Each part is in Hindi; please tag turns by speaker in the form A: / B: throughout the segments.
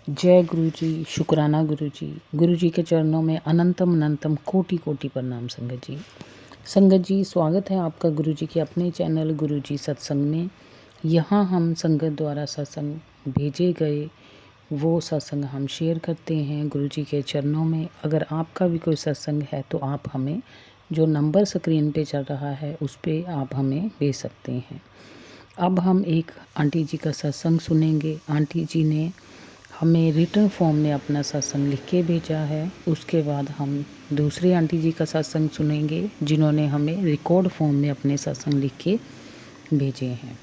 A: जय गुरु जी, शुक्राना गुरु जी। गुरु जी के चरणों में अनंतम अनंतम कोटि कोटि प्रणाम संगत जी। संगत जी, स्वागत है आपका गुरु जी के अपने चैनल गुरु जी सत्संग में। यहाँ हम संगत द्वारा सत्संग भेजे गए वो सत्संग हम शेयर करते हैं गुरु जी के चरणों में। अगर आपका भी कोई सत्संग है तो आप हमें जो नंबर स्क्रीन पे चल रहा है उस पे आप हमें भेज सकते हैं। अब हम एक आंटी जी का सत्संग सुनेंगे। आंटी जी ने हमें रिटर्न फॉर्म में अपना सत्संग लिख के भेजा है। उसके बाद हम दूसरी आंटी जी का सत्संग सुनेंगे जिन्होंने हमें रिकॉर्ड फॉर्म में अपने सत्संग लिख के भेजे हैं।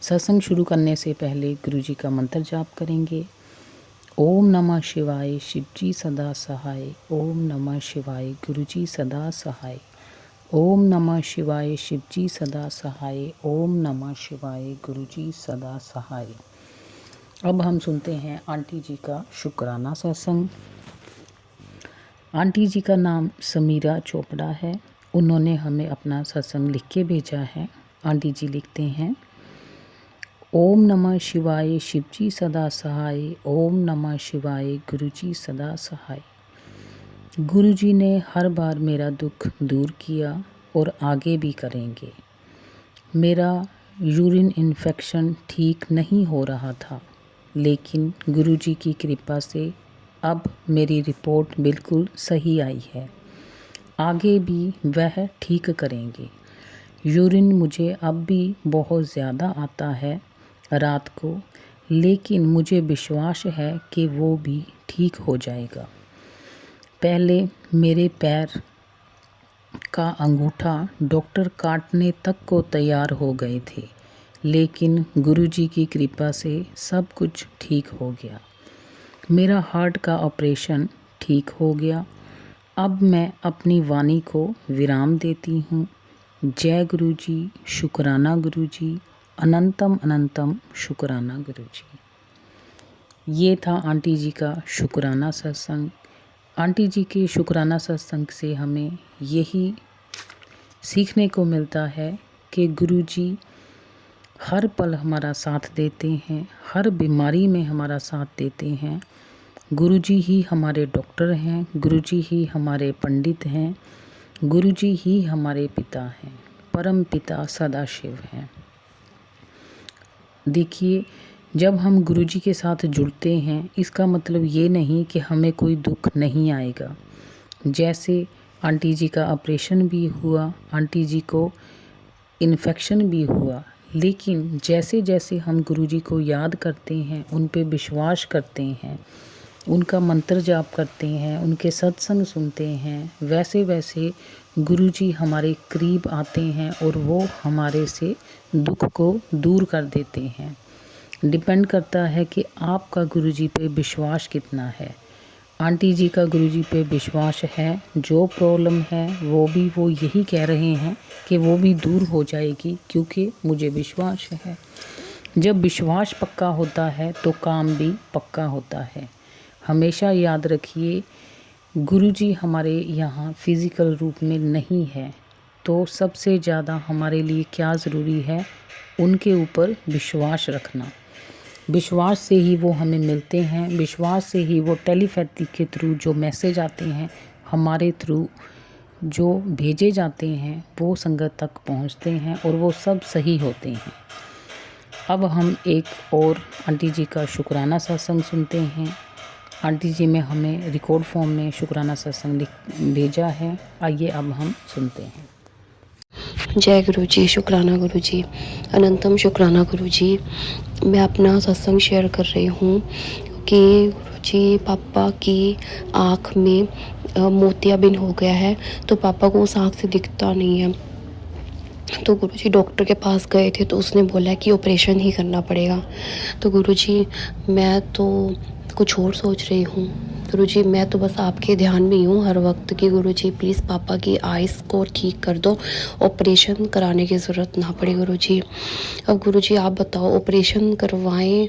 A: सत्संग शुरू करने से पहले गुरु जी का मंत्र जाप करेंगे। ओम नमः शिवाय, शिव जी सदा सहाय। ओम नमः शिवाय, गुरु जी सदा सहाय। ओम नमः शिवाय, शिव जी सदा सहाय। ओम नमः शिवाय, गुरु जी सदा सहाय। अब हम सुनते हैं आंटी जी का शुक्राना सत्संग। आंटी जी का नाम समीरा चोपड़ा है। उन्होंने हमें अपना सत्संग लिख के भेजा है। आंटी जी लिखते हैं, ओम नमः शिवाय, शिव जी सदा सहाय। ओम नमः शिवाय, गुरु जी सदा सहाय। गुरु जी ने हर बार मेरा दुख दूर किया और आगे भी करेंगे। मेरा यूरिन इन्फेक्शन ठीक नहीं हो रहा था, लेकिन गुरु जी की कृपा से अब मेरी रिपोर्ट बिल्कुल सही आई है। आगे भी वह ठीक करेंगे। यूरिन मुझे अब भी बहुत ज़्यादा आता है रात को, लेकिन मुझे विश्वास है कि वो भी ठीक हो जाएगा। पहले मेरे पैर का अंगूठा डॉक्टर काटने तक को तैयार हो गए थे, लेकिन गुरु जी की कृपा से सब कुछ ठीक हो गया। मेरा हार्ट का ऑपरेशन ठीक हो गया। अब मैं अपनी वाणी को विराम देती हूँ। जय गुरु जी, शुक्राना गुरु जी, अनंतम अनंतम शुक्राना गुरु जी। ये था आंटी जी का शुक्राना सत्संग। आंटी जी के शुक्राना सत्संग से हमें यही सीखने को मिलता है कि गुरु जी हर पल हमारा साथ देते हैं, हर बीमारी में हमारा साथ देते हैं। गुरु जी ही हमारे डॉक्टर हैं, गुरु जी ही हमारे पंडित हैं, गुरु जी ही हमारे पिता हैं, परम पिता सदाशिव हैं। देखिए, जब हम गुरु जी के साथ जुड़ते हैं इसका मतलब ये नहीं कि हमें कोई दुख नहीं आएगा। जैसे आंटी जी का ऑपरेशन भी हुआ, आंटी जी को इन्फेक्शन भी हुआ, लेकिन जैसे जैसे हम गुरु जी को याद करते हैं, उन पे विश्वास करते हैं, उनका मंत्र जाप करते हैं, उनके सत्संग सुनते हैं, वैसे वैसे गुरु जी हमारे करीब आते हैं और वो हमारे से दुख को दूर कर देते हैं। डिपेंड करता है कि आपका गुरु जी पे विश्वास कितना है। आंटी जी का गुरु जी पे विश्वास है। जो प्रॉब्लम है वो यही कह रहे हैं कि वो भी दूर हो जाएगी, क्योंकि मुझे विश्वास है। जब विश्वास पक्का होता है तो काम भी पक्का होता है। हमेशा याद रखिए, गुरु जी हमारे यहाँ फिज़िकल रूप में नहीं है, तो सबसे ज़्यादा हमारे लिए क्या ज़रूरी है, उनके ऊपर विश्वास रखना। विश्वास से ही वो हमें मिलते हैं, विश्वास से ही वो टेलीपैथी के थ्रू जो मैसेज आते हैं, हमारे थ्रू जो भेजे जाते हैं, वो संगत तक पहुंचते हैं और वो सब सही होते हैं। अब हम एक और आंटी जी का शुक्राना सत्संग सुनते हैं। आंटी जी में हमें रिकॉर्ड फॉर्म में शुक्राना सत्संग भेजा है। आइए अब हम सुनते हैं।
B: जय गुरु जी, शुक्राना गुरु जी, अनंतम शुक्राना गुरु जी। मैं अपना सत्संग शेयर कर रही हूँ कि गुरु जी पापा की आँख में मोतियाबिंद हो गया है, तो पापा को उस आँख से दिखता नहीं है। तो गुरु जी डॉक्टर के पास गए थे तो उसने बोला कि ऑपरेशन ही करना पड़ेगा। तो गुरु जी मैं तो कुछ और सोच रही हूँ। गुरु जी मैं तो बस आपके ध्यान में ही हूँ हर वक्त कि गुरु जी प्लीज़ पापा की आइज़ को ठीक कर दो, ऑपरेशन कराने की ज़रूरत ना पड़े गुरु जी। अब गुरु जी आप बताओ ऑपरेशन करवाएं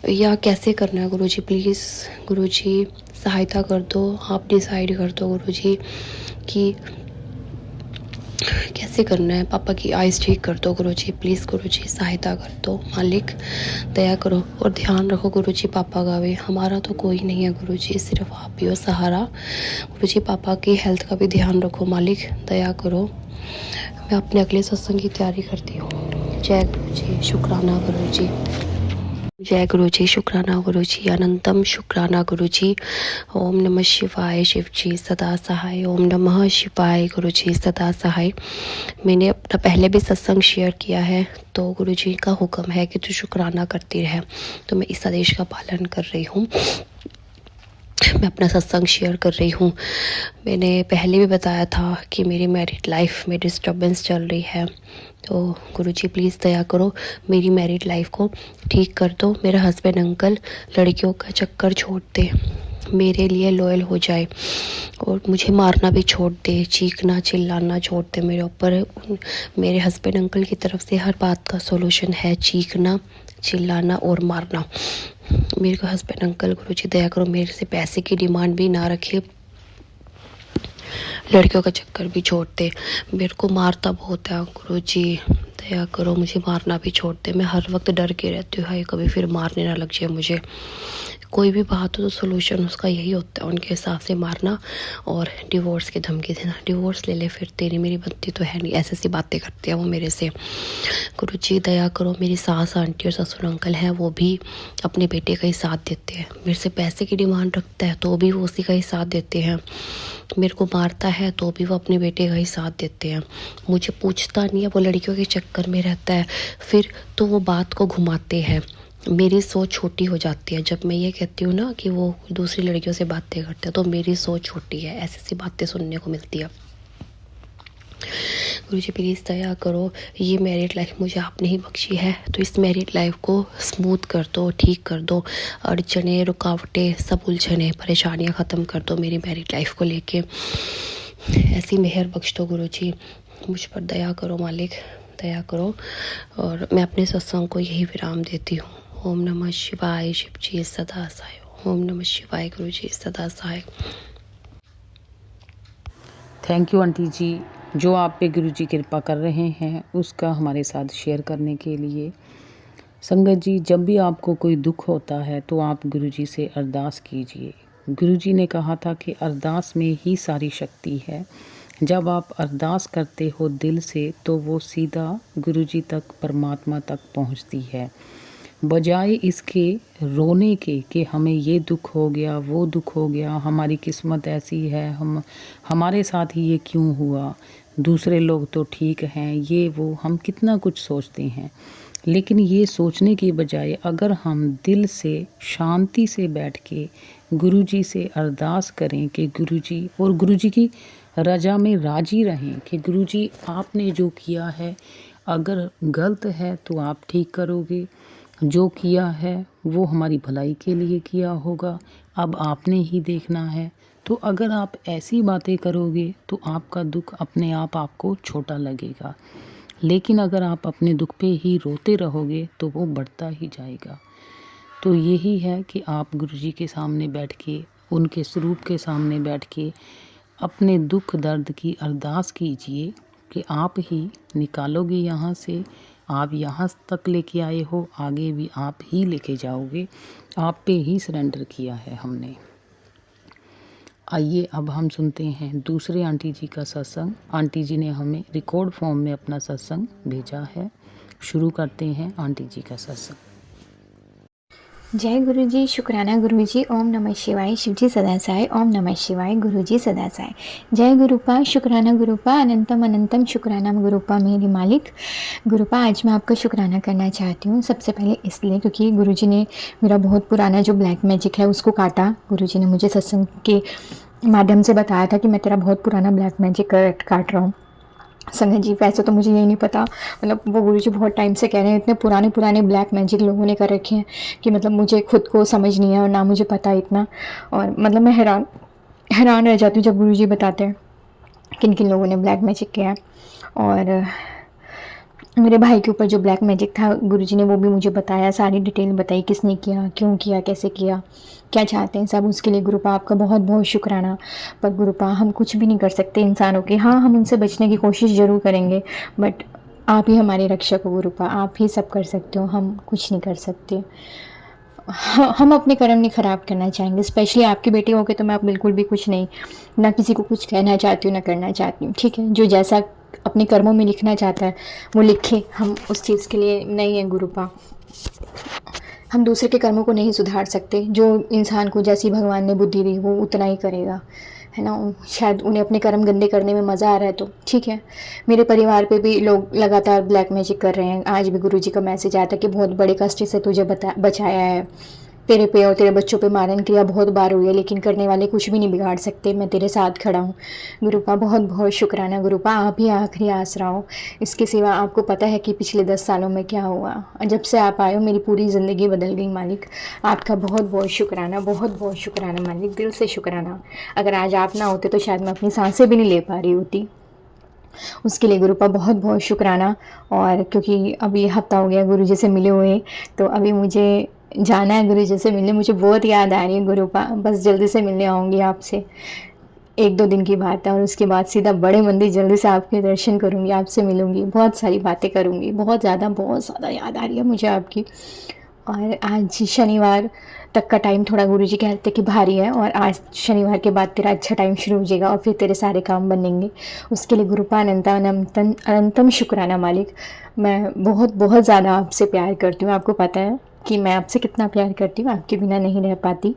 B: या कैसे करना है गुरु जी, प्लीज़ गुरु जी सहायता कर दो, आप डिसाइड कर दो गुरु जी कि कैसे कैसे करना है। पापा की आइज़ ठीक कर दो गुरुजी, प्लीज़ गुरुजी सहायता कर दो, मालिक दया करो और ध्यान रखो गुरुजी पापा का भी। हमारा तो कोई नहीं है गुरुजी, सिर्फ आप ही हो सहारा। गुरुजी पापा की हेल्थ का भी ध्यान रखो, मालिक दया करो। मैं अपने अगले सत्संग की तैयारी करती हूँ। जय गुरुजी, शुक्राना गुरुजी। जय गुरुजी, शुक्राना गुरुजी, अनंतम शुक्राना गुरुजी। ओम नमः शिवाय शिवजी सदा सहाय। ओम नमः शिवाय गुरुजी सदा सहाय। मैंने अपना पहले भी सत्संग शेयर किया है, तो गुरुजी का हुक्म है कि तू शुक्राना करती रहे, तो मैं इस आदेश का पालन कर रही हूँ। मैं अपना सत्संग शेयर कर रही हूँ। मैंने पहले भी बताया था कि मेरी मैरिड लाइफ में डिस्टर्बेंस चल रही है, तो गुरुजी प्लीज़ दया करो, मेरी मैरिड लाइफ को ठीक कर दो। मेरा हस्बैंड अंकल लड़कियों का चक्कर छोड़ दे, मेरे लिए लॉयल हो जाए और मुझे मारना भी छोड़ दे, चीखना चिल्लाना छोड़ दे मेरे ऊपर। मेरे हस्बैंड अंकल की तरफ से हर बात का सॉल्यूशन है, चीखना चिल्लाना और मारना। मेरे हस्बैंड अंकल गुरुजी दया करो, मेरे से पैसे की डिमांड भी ना रखे, लड़कियों का चक्कर भी छोड़ दे। मेरे को मारता बहुत है गुरुजी, दया करो मुझे मारना भी छोड़ दे। मैं हर वक्त डर के रहती हूँ, हाय कभी फिर मारने ना लग जाए मुझे। कोई भी बात हो तो सोल्यूशन उसका यही होता है उनके हिसाब से, मारना और डिवोर्स की धमकी देना। डिवोर्स ले ले फिर, तेरी मेरी बनती तो है नहीं, ऐसी सी बातें करते हैं वो मेरे से। गुरुजी दया करो, मेरी सास आंटी और ससुर अंकल हैं, वो भी अपने बेटे का ही साथ देते हैं। मेरे से पैसे की डिमांड रखता है तो भी वो उसी का ही साथ देते हैं। मेरे को मारता है तो भी वो अपने बेटे का ही साथ देते हैं। मुझे पूछता नहीं है, वो लड़कियों के चक्कर में रहता है, फिर तो वो बात को घुमाते हैं। मेरी सोच छोटी हो जाती है जब मैं ये कहती हूँ ना कि वो दूसरी लड़कियों से बातें करते हैं, तो मेरी सोच छोटी है, ऐसी सी बातें सुनने को मिलती है। गुरुजी प्लीज़ दया करो, ये मैरिड लाइफ मुझे आपने ही बख्शी है, तो इस मैरिड लाइफ को स्मूथ कर दो, ठीक कर दो। अड़चने रुकावटें सब उलझने परेशानियाँ ख़त्म कर दो मेरी मैरिड लाइफ को लेके। ऐसी मेहर बख्श दो गुरुजी, मुझ पर दया करो मालिक, दया करो। और मैं अपने सत्संग को यही विराम देती हूँ। ओम नमः शिवाय शिवजी सदा सहाय। ओम नमः शिवाय गुरुजी सदा सहाय।
A: थैंक यू आंटी जी, जो आप पे गुरुजी कृपा कर रहे हैं उसका हमारे साथ शेयर करने के लिए। संगत जी, जब भी आपको कोई दुख होता है तो आप गुरुजी से अरदास कीजिए। गुरुजी ने कहा था कि अरदास में ही सारी शक्ति है। जब आप अरदास करते हो दिल से तो वो सीधा गुरुजी तक, परमात्मा तक पहुंचती है। बजाय इसके रोने के कि हमें ये दुख हो गया, वो दुख हो गया, हमारी किस्मत ऐसी है, हमारे साथ ही ये क्यों हुआ, दूसरे लोग तो ठीक हैं, ये वो हम कितना कुछ सोचते हैं। लेकिन ये सोचने की बजाय अगर हम दिल से शांति से बैठ के गुरुजी से अरदास करें कि गुरुजी, और गुरुजी की रजा में राजी रहें कि गुरुजी आपने जो किया है अगर गलत है तो आप ठीक करोगे, जो किया है वो हमारी भलाई के लिए किया होगा, अब आपने ही देखना है। तो अगर आप ऐसी बातें करोगे तो आपका दुख अपने आप आपको छोटा लगेगा, लेकिन अगर आप अपने दुख पे ही रोते रहोगे तो वो बढ़ता ही जाएगा। तो यही है कि आप गुरुजी के सामने बैठ के, उनके स्वरूप के सामने बैठ के अपने दुख दर्द की अरदास कीजिए कि आप ही निकालोगे यहाँ से। आप यहाँ तक लेके आए हो, आगे भी आप ही लेके जाओगे, आप पे ही सरेंडर किया है हमने। आइए अब हम सुनते हैं दूसरे आंटी जी का सत्संग। आंटी जी ने हमें रिकॉर्ड फॉर्म में अपना सत्संग भेजा है। शुरू करते हैं आंटी जी का सत्संग।
C: जय गुरुजी, शुक्राना गुरुजी। ओम नमः शिवाय शिवजी सदा साय। ओम नमः शिवाय गुरुजी सदा साय। जय गुरुपा, शुक्राना गुरुपा, अनंतम अनंतम शुक्राना गुरुपा मेरे मालिक। गुरुपा, आज मैं आपका शुक्राना करना चाहती हूँ। सबसे पहले इसलिए क्योंकि गुरुजी ने मेरा बहुत पुराना जो ब्लैक मैजिक है उसको काटा। गुरुजी ने मुझे सत्संग के माध्यम से बताया था कि मैं तेरा बहुत पुराना ब्लैक मैजिक काट रहा हूँ। संगत जी, वैसे तो मुझे यही नहीं पता, मतलब वो गुरुजी बहुत टाइम से कह रहे हैं, इतने पुराने पुराने ब्लैक मैजिक लोगों ने कर रखे हैं कि मतलब मुझे खुद को समझ नहीं है और ना मुझे पता इतना। और मतलब मैं हैरान रह जाती हूँ जब गुरुजी बताते हैं किन किन लोगों ने ब्लैक मैजिक किया है। और मेरे भाई के ऊपर जो ब्लैक मैजिक था गुरुजी ने वो भी मुझे बताया, सारी डिटेल बताई, किसने किया, क्यों किया, कैसे किया, क्या चाहते हैं सब। उसके लिए गुरुपा आपका बहुत बहुत शुक्राना। पर गुरुपा हम कुछ भी नहीं कर सकते इंसानों के, हाँ हम उनसे बचने की कोशिश ज़रूर करेंगे, बट आप ही हमारे रक्षक हो गुरुपा, आप ही सब कर सकते हो, हम कुछ नहीं कर सकते। हम अपने कर्म नहीं ख़राब करना चाहेंगे, स्पेशली आपकी बेटी हो के तो मैं आप बिल्कुल भी कुछ नहीं, ना किसी को कुछ कहना चाहती हूँ ना करना चाहती हूँ, ठीक है। जो जैसा अपने कर्मों में लिखना चाहता है वो लिखे, हम उस चीज़ के लिए नहीं है गुरुपा। हम दूसरे के कर्मों को नहीं सुधार सकते, जो इंसान को जैसी भगवान ने बुद्धि दी वो उतना ही करेगा, है ना। शायद उन्हें अपने कर्म गंदे करने में मज़ा आ रहा है तो ठीक है। मेरे परिवार पे भी लोग लगातार ब्लैक मैजिक कर रहे हैं। आज भी गुरुजी का मैसेज आया था कि बहुत बड़े कष्ट से तुझे बचाया है, तेरे पे और तेरे बच्चों पे मारन क्रिया बहुत बार हुई है, लेकिन करने वाले कुछ भी नहीं बिगाड़ सकते, मैं तेरे साथ खड़ा हूँ। गुरुपा बहुत बहुत शुक्राना गुरुपा, आप ही आखिरी आसरा हो। इसके सिवा आपको पता है कि पिछले 10 सालों में क्या हुआ। जब से आप आए हो मेरी पूरी ज़िंदगी बदल गई मालिक। आपका बहुत बहुत शुक्राना, बहुत बहुत शुक्राना मालिक, दिल से शुक्राना। अगर आज आप ना होते तो शायद मैं अपनी सांसें भी नहीं ले पा रही होती। उसके लिए गुरुपा बहुत बहुत शुक्राना। और क्योंकि अभी हफ्ता हो गया गुरुजी से मिले हुए, तो अभी मुझे जाना है गुरुजी से मिलने। मुझे बहुत याद आ रही है गुरुपा, बस जल्दी से मिलने आऊँगी आपसे। 1-2 दिन की बात है और उसके बाद सीधा बड़े मंदिर जल्दी से आपके दर्शन करूँगी, आपसे मिलूँगी, बहुत सारी बातें करूँगी। बहुत ज़्यादा याद आ रही है मुझे आपकी। और आज शनिवार तक का टाइम थोड़ा गुरुजी कहते कि भारी है, और आज शनिवार के बाद तेरा अच्छा टाइम शुरू हो जाएगा और फिर तेरे सारे काम बनेंगे। उसके लिए गुरुपा अनंतम शुक्राना मालिक। मैं बहुत बहुत ज़्यादा आपसे प्यार करती हूँ, आपको पता है कि मैं आपसे कितना प्यार करती हूँ, आपके बिना नहीं रह पाती।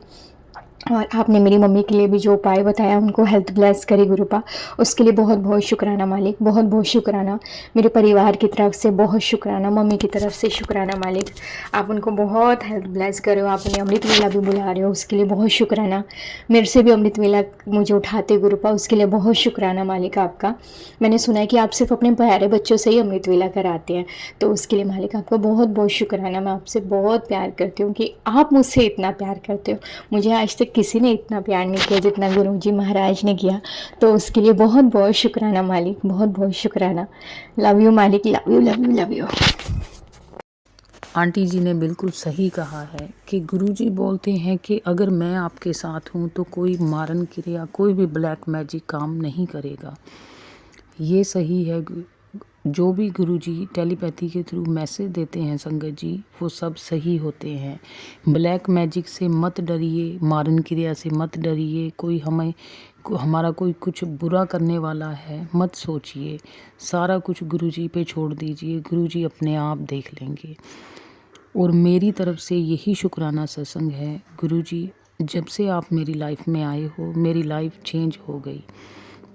C: और आपने मेरी मम्मी के लिए भी जो उपाय बताया, उनको हेल्थ ब्लेस करी गुरुपा, उसके लिए बहुत बहुत शुक्राना मालिक, बहुत बहुत शुक्राना। मेरे परिवार की तरफ से बहुत शुक्राना, मम्मी की तरफ से शुक्राना मालिक। आप उनको बहुत हेल्थ ब्लेस करो, आप उन्हें अमृत वेला भी बुला रहे हो, उसके लिए बहुत शुक्राना। मेरे से भी अमृत वेला मुझे उठाते गुरुपा, उसके लिए बहुत शुक्राना मालिक आपका। मैंने सुना है कि आप सिर्फ अपने प्यारे बच्चों से ही अमृत वेला कराते हैं, तो उसके लिए मालिक आपका बहुत बहुत शुक्राना। मैं आपसे बहुत प्यार करती हूँ कि आप मुझसे इतना प्यार करते हो। मुझे आज तक किसी ने इतना प्यार नहीं किया जितना गुरुजी महाराज ने किया, तो उसके लिए बहुत बहुत शुक्राना मालिक, बहुत बहुत शुक्राना। लव यू मालिक, love you love you love you.
A: Aunty ji ने बिल्कुल सही कहा है कि गुरुजी बोलते हैं कि अगर मैं आपके साथ हूँ तो कोई मारन क्रिया, कोई भी ब्लैक मैजिक काम नहीं करेगा। ये सही है। जो भी गुरुजी टेलीपैथी के थ्रू मैसेज देते हैं संगत जी, वो सब सही होते हैं। ब्लैक मैजिक से मत डरिए, मारन क्रिया से मत डरिए, कोई हमारा कोई कुछ बुरा करने वाला है मत सोचिए। सारा कुछ गुरुजी पे छोड़ दीजिए, गुरुजी अपने आप देख लेंगे। और मेरी तरफ से यही शुक्राना सत्संग है, गुरुजी जब से आप मेरी लाइफ में आए हो मेरी लाइफ चेंज हो गई।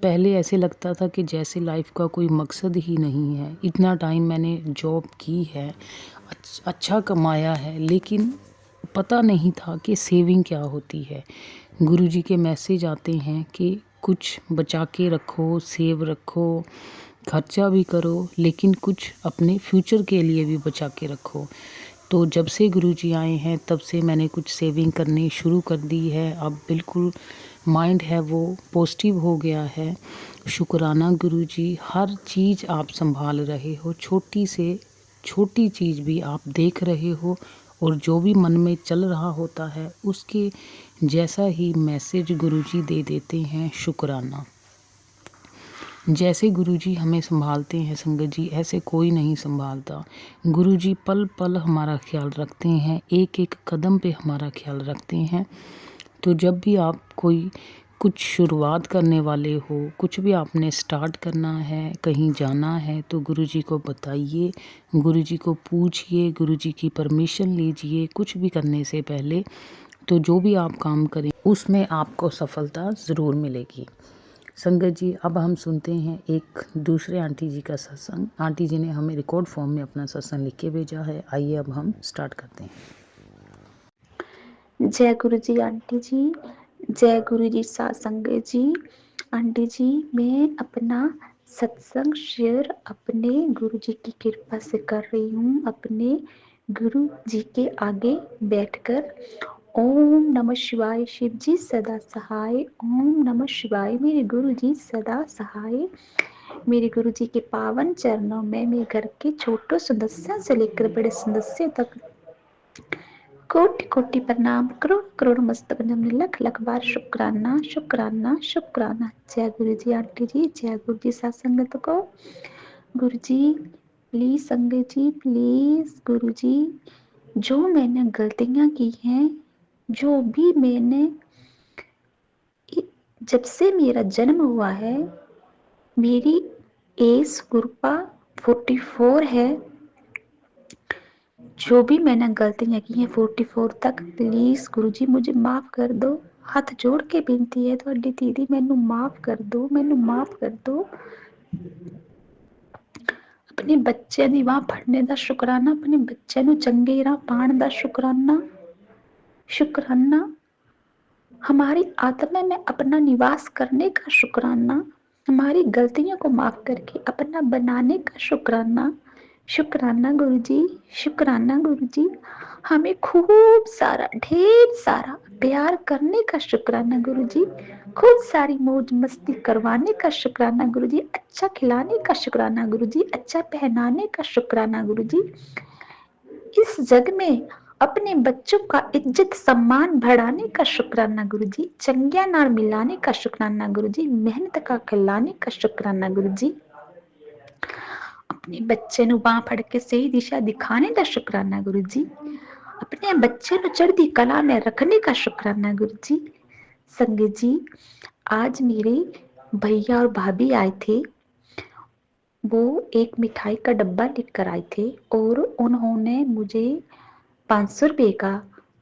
A: पहले ऐसे लगता था कि जैसे लाइफ का कोई मकसद ही नहीं है। इतना टाइम मैंने जॉब की है, अच्छा कमाया है, लेकिन पता नहीं था कि सेविंग क्या होती है। गुरुजी के मैसेज आते हैं कि कुछ बचा के रखो, सेव रखो, खर्चा भी करो, लेकिन कुछ अपने फ्यूचर के लिए भी बचा के रखो। तो जब से गुरुजी आए हैं तब से मैंने कुछ सेविंग करनी शुरू कर दी है। अब बिल्कुल माइंड है वो पॉजिटिव हो गया है। शुक्राना गुरुजी, हर चीज़ आप संभाल रहे हो, छोटी से छोटी चीज़ भी आप देख रहे हो, और जो भी मन में चल रहा होता है उसके जैसा ही मैसेज गुरुजी दे देते हैं। शुक्राना। जैसे गुरुजी हमें संभालते हैं संगत जी, ऐसे कोई नहीं संभालता। गुरुजी पल पल हमारा ख्याल रखते हैं, एक एक कदम पे हमारा ख्याल रखते हैं। तो जब भी आप कोई कुछ शुरुआत करने वाले हो, कुछ भी आपने स्टार्ट करना है, कहीं जाना है, तो गुरुजी को बताइए, गुरुजी को पूछिए, गुरुजी की परमिशन लीजिए कुछ भी करने से पहले। तो जो भी आप काम करें उसमें आपको सफलता ज़रूर मिलेगी। संगत जी, अब हम सुनते हैं एक दूसरे आंटी जी का सत्संग। आंटी जी ने हमें रिकॉर्ड फॉर्म में अपना सत्संग लिख के भेजा है। आइए अब हम स्टार्ट करते हैं।
D: जय गुरु जी आंटी जी, जय गुरु जी सत्संग जी। आंटी जी, मैं अपना सत्संग शेयर अपने गुरु जी की कृपा से कर रही हूँ, अपने गुरु जी के आगे बैठकर। ओम नमः शिवाय, शिव जी सदा सहाय। ओम नमः शिवाय, मेरे गुरु जी सदा सहाय। मेरे गुरु जी के पावन चरणों में मेरे घर के छोटे सदस्यों से लेकर बड़े सदस्यों तक कोटि कोटि प्रणाम, करोड़ करोड़ मस्तक नमन, लख लख बार शुक्राना शुक्राना शुक्राना। जय गुरु जी आंटी जी, जय गुरु जी सत्संगत को। गुरु जी प्लीज, संगत जी प्लीज, गुरु जी जो मैंने गलतियां की हैं, जो भी मैंने, जब से मेरा जन्म हुआ है, मेरी एज गुरुपा 44 है, जो भी मैंने गलतियां की हैं 44 तक, प्लीज गुरुजी मुझे माफ कर दो। हाथ जोड़ के बेनती है थोड़ी दीदी, मैनू माफ कर दो, मैनू माफ कर दो। अपने बच्चे दी वाह फड़ने दा शुकराना, अपने बच्चे नू चंगे राह पाण दा शुकराना शुकराना, हमारी आत्मा में अपना निवास करने का शुकराना, हमारी गलतियों को माफ करके अपना बनाने का शुकराना शुक्राना गुरुजी, शुक्राना गुरुजी। हमें खूब सारा ढेर सारा प्यार करने का शुक्राना गुरुजी, खूब सारी मौज मस्ती करवाने का शुक्राना गुरुजी, अच्छा खिलाने का शुक्राना गुरुजी, अच्छा पहनाने का शुक्राना गुरुजी। इस जग में अपने बच्चों का इज्जत सम्मान बढ़ाने का शुक्राना गुरुजी, चंगिया नाल मिलाने का शुक्राना गुरुजी, मेहनत का खिलाने का शुक्राना गुरुजी, अपने बच्चे नू बांह फड़ के सही दिशा दिखाने का शुक्राना गुरुजी, अपने बच्चे नू चढ़ती कला में रखने का शुक्राना गुरुजी। संगत जी, आज मेरे भैया और भाभी आए थे, वो एक मिठाई का डब्बा लेकर आए थे और उन्होंने मुझे 500 रुपये का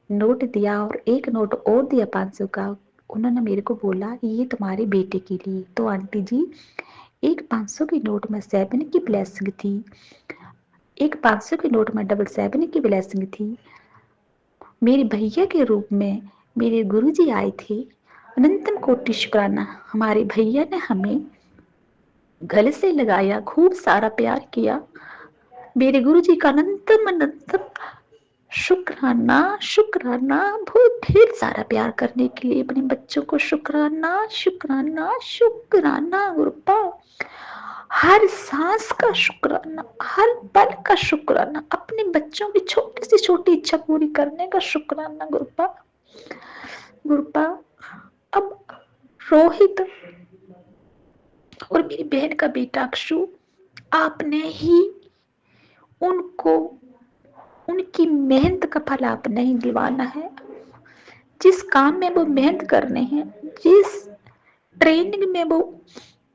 D: नोट दिया और एक नोट और दिया 500 का। उन्होंने मेरे को बोला ये तुम्हारे बेटे के लिए। तो आंटी जी, एक 500 की नोट में 7 की ब्लेसिंग थी, एक 500 की नोट में 777 की ब्लेसिंग थी। मेरे भैया के रूप में मेरे गुरुजी आए थे। अनंतम कोटि शुक्राना, हमारे भैया ने हमें गले से लगाया, खूब सारा प्यार किया। मेरे गुरुजी का अनंतम अनंतम शुक्राना शुक्राना, बहुत ढेर सारा प्यार करने के लिए अपने बच्चों को शुक्राना शुक्राना शुक्राना गुरुपा। हर सांस का शुक्राना, हर पल का शुक्राना, अपने बच्चों की छोटी से छोटी इच्छा पूरी करने का शुक्राना गुरुपा। गुरुपा, अब रोहित और मेरी बहन का बेटा अक्षु, आपने ही उनको उनकी मेहनत का फल आपने ही दिलवाना है। जिस काम में वो मेहनत कर रहे हैं, जिस ट्रेनिंग में वो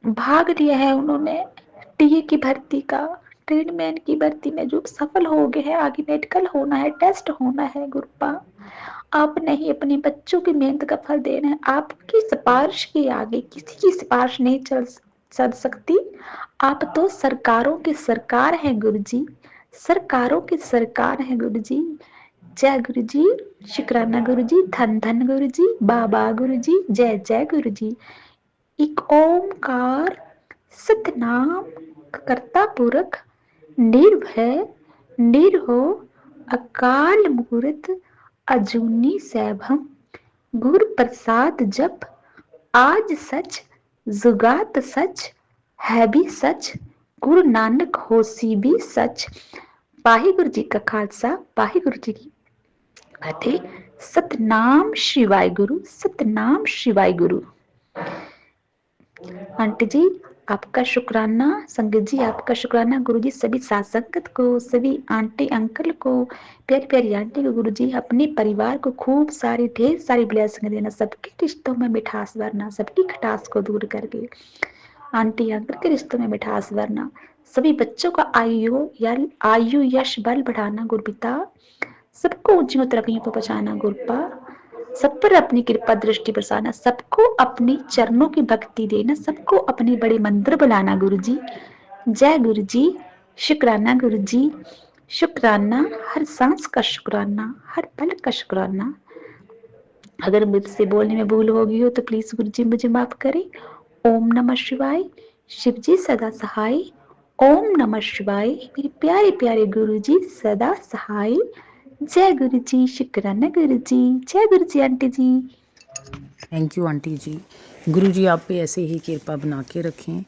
D: भाग लिया है उन्होंने, टीए की भर्ती का, ट्रेडमैन की भर्ती में जो सफल हो गए हैं, आगे मेडिकल होना है, टेस्ट होना है गुरुपा, आपने ही अपने बच्चों की मेहनत का फल देना है। आपकी सिफारिश के आगे किसी की सिफारिश नहीं चल सकती। आप तो सरकारों की सरकार है गुरुजी, सरकारों की सरकार है गुरुजी। जय गुरुजी, शुक्राना गुरुजी, धन धन गुरुजी, बाबा गुरुजी, जय जय गुरुजी। एक ओमकार सतनाम करता पुरख निर्भय निर्हो अकाल मूर्त अजूनी सैभम, गुर प्रसाद जप आज सच जुगात सच है भी सच, गुरु नानक होसी भी सच। वाहिगुरु जी का खालसा, वाहिगुरु जी की फतेह। सतनाम शिवाय गुरु, सतनाम शिवाय गुरु। आंटी जी आपका शुक्राना, संगत जी आपका शुक्राना, गुरुजी सभी साथ संगत को, सभी आंटी अंकल को, प्यारी प्यारी आंटी को गुरुजी अपने परिवार को खूब सारी ढेर सारी ब्लेसिंग देना, सबके रिश्तों में मिठास भरना, सबकी खटास को दूर करके आंटी अंकल के रिश्तों में मिठास भरना, सभी बच्चों का आयु यश बल बढ़ाना गुरुपिता, सबको ऊंची तरक्कियों पर पहुंचाना गुरुपा, सब पर अपनी कृपा दृष्टि बरसाना, सबको अपनी चरणों की भक्ति देना, सबको अपने बड़े मंदिर बुलाना गुरुजी। जय गुरुजी, शुक्राना गुरुजी, शुक्राना, हर सांस का शुक्राना, हर पल का शुक्राना। अगर मुझसे बोलने में भूल होगी हो तो प्लीज गुरुजी मुझे माफ करें। ओम नमः शिवाय, शिवजी सदा सहाय। ओम नमः शिवाय, मेरे प्यारे प्यारे गुरुजी सदा सहाय। जय गुरुजी, शुक्राना गुरुजी, जय Guruji aunty ji.
A: Thank you aunty ji. Guru ji आप पे ऐसे ही कृपा बना के रखें।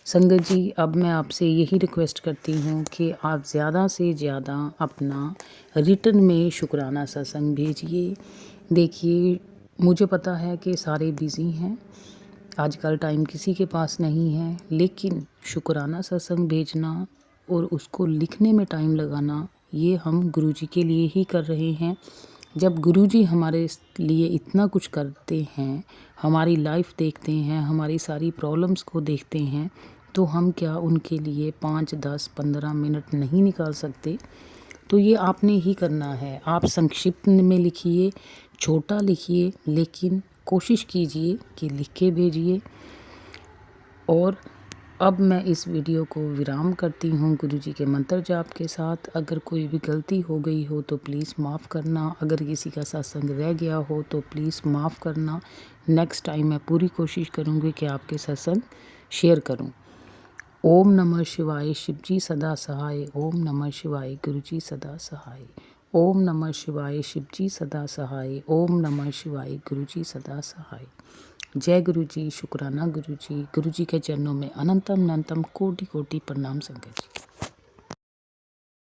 A: संगत जी, अब मैं आपसे यही रिक्वेस्ट करती हूँ कि आप ज़्यादा से ज़्यादा अपना रिटर्न में शुक्राना सत्संग भेजिए। देखिए, मुझे पता है कि सारे बिज़ी हैं, आजकल टाइम किसी के पास नहीं है, लेकिन शुक्राना सत्संग भेजना और उसको लिखने में टाइम लगाना, ये हम गुरुजी के लिए ही कर रहे हैं। जब गुरुजी हमारे लिए इतना कुछ करते हैं, हमारी लाइफ देखते हैं, हमारी सारी प्रॉब्लम्स को देखते हैं, तो हम क्या उनके लिए 5, 10, 15 मिनट नहीं निकाल सकते? तो ये आपने ही करना है। आप संक्षिप्त में लिखिए, छोटा लिखिए, लेकिन कोशिश कीजिए कि लिख के भेजिए। और अब मैं इस वीडियो को विराम करती हूँ गुरुजी के मंत्र जाप के साथ। अगर कोई भी गलती हो गई हो तो प्लीज़ माफ़ करना। अगर किसी का सत्संग रह गया हो तो प्लीज़ माफ़ करना। नेक्स्ट टाइम मैं पूरी कोशिश करूँगी कि आपके सत्संग शेयर करूँ। ओम नमः शिवाय, शिवजी सदा सहाय। ओम नमः शिवाय, गुरुजी सदा सहाय। ओम नमः शिवाय, शिवजी सदा सहाय। ओम नमः शिवाय, गुरुजी सदा सहाय। जय गुरुजी, शुक्राना गुरुजी। गुरुजी के चरणों में अनंतम अनंतम कोटि कोटि प्रणाम संगत जी।